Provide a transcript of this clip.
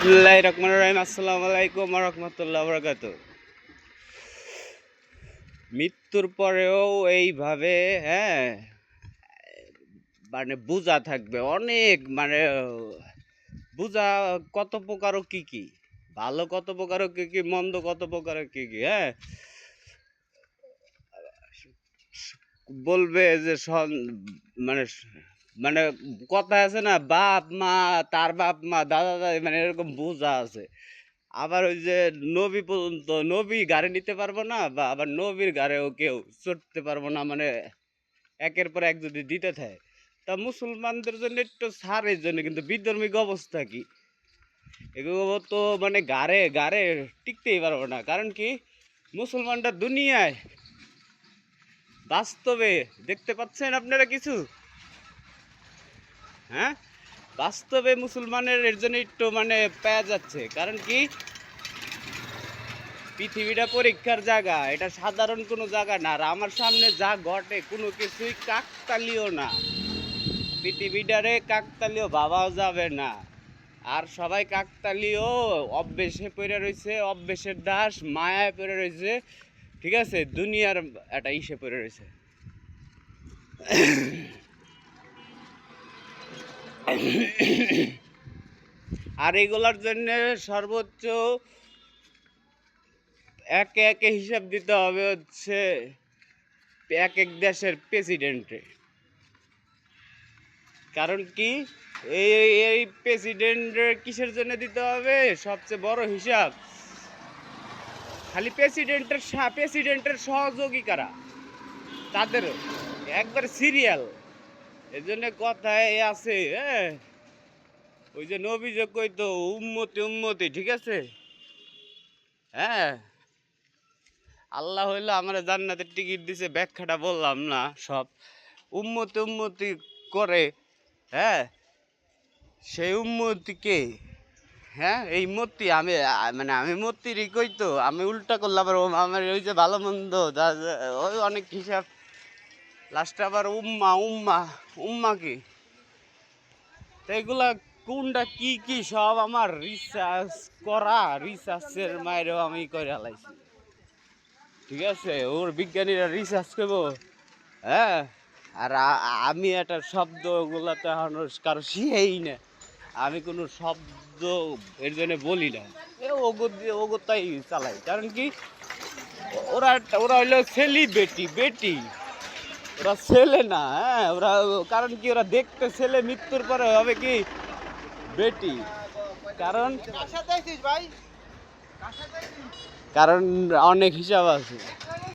বিসমিল্লাহির রহমানির রহিম। আসসালামু আলাইকুম ওয়া রাহমাতুল্লাহি ওয়া বারাকাতুহু। মৃত্যুর পরেও এইভাবে মানে বুঝা থাকবে অনেক, মানে বুঝা কত প্রকার ও কি কি, ভালো কত প্রকার ও কি কি, মন্দ কত প্রকার ও কি কি। বলবে যে মানে মানে কথা আছে না, বাপ মা, তার বাপ মা, দাদা দাদি, মানে এরকম বুঝা আছে। আবার ওই যে নবী পর্যন্ত, নবী গাড়ি নিতে পারবো না, বা আবার নবীর গাড়েও কেউ চড়তে পারবো না, মানে একের পর এক যদি দিতে থাকে। তা মুসলমানদের জন্য একটু ছাড়ের জন্য, কিন্তু বিধর্মিক অবস্থা কি, এগুলো তো মানে গাড়ে গাড়ে টিকতেই পারবো না। কারণ কি, মুসলমানটা দুনিয়ায় বাস্তবে দেখতে পাচ্ছেন আপনারা কিছু? বাস্তবে মুসলমানের এর জন্য একটু মানে পাওয়া যাচ্ছে। কারণ কি, পৃথিবীটা পরীক্ষার জায়গা, এটা সাধারণ কোনো জায়গা না। আর আমার সামনে যা ঘটে কোনো কিছুই কাকতালীয় না, পৃথিবীটারে কাকতালীয় ভাবাও যাবে না। আর সবাই কাকতালীয় অভ্যেসে পড়ে রয়েছে, অভ্যেসের দাস, মায়ায় পড়ে রয়েছে। ঠিক আছে, দুনিয়ার একটা ইসে পড়ে রয়েছে। আর এগুলার জন্য সর্বোচ্চ একে একে হিসাব দিতে হবে হচ্ছে এক এক দেশের প্রেসিডেন্টে। কারণ কি, এই এই প্রেসিডেন্টের কিসের জন্য দিতে হবে সবচেয়ে বড় হিসাব? খালি প্রেসিডেন্টের সহযোগী কারা, তাদের একবার সিরিয়াল। এর জন্য কথায় আছে, ওই যে নবী যে কইতো উম্মতি উম্মতি, ঠিক আছে? আল্লাহ হইলো আমার জান্নাতের টিকিট দিছে, ব্যাখ্যাটা বললাম না সব। উম্মতি উম্মতি করে, সেই উম্মতিকে, এই মূর্তি আমি, মানে আমি মূর্তিরই কইতো, আমি উল্টা করলাম। আবার আমার ওই যে ভালো মন্দ ওই অনেক হিসাব, লাস্টে আবার উম্মা উম্মা উম্মা কি, তো এগুলা কোনটা কি কি সব আমার রিসার্চ করা, রিসার্চের মায়েরও আমি করে হালাইছি। ঠিক আছে, ওর বিজ্ঞানীরা রিসার্চ করবো। আর আমি একটা শব্দগুলো তো এখন কারো শিখেই না, আমি কোনো শব্দ এর জন্য বলি না, ওগোতাই চালাই। কারণ কি, ওরা ওরা হইলো সেলিব্রিটি বেটি, ওরা ছেলে না। ওরা, কারণ কি, ওরা দেখতে ছেলে, মৃত্যুর পরে হবে কি বেটি। কারণ কারণ অনেক হিসাব আছে।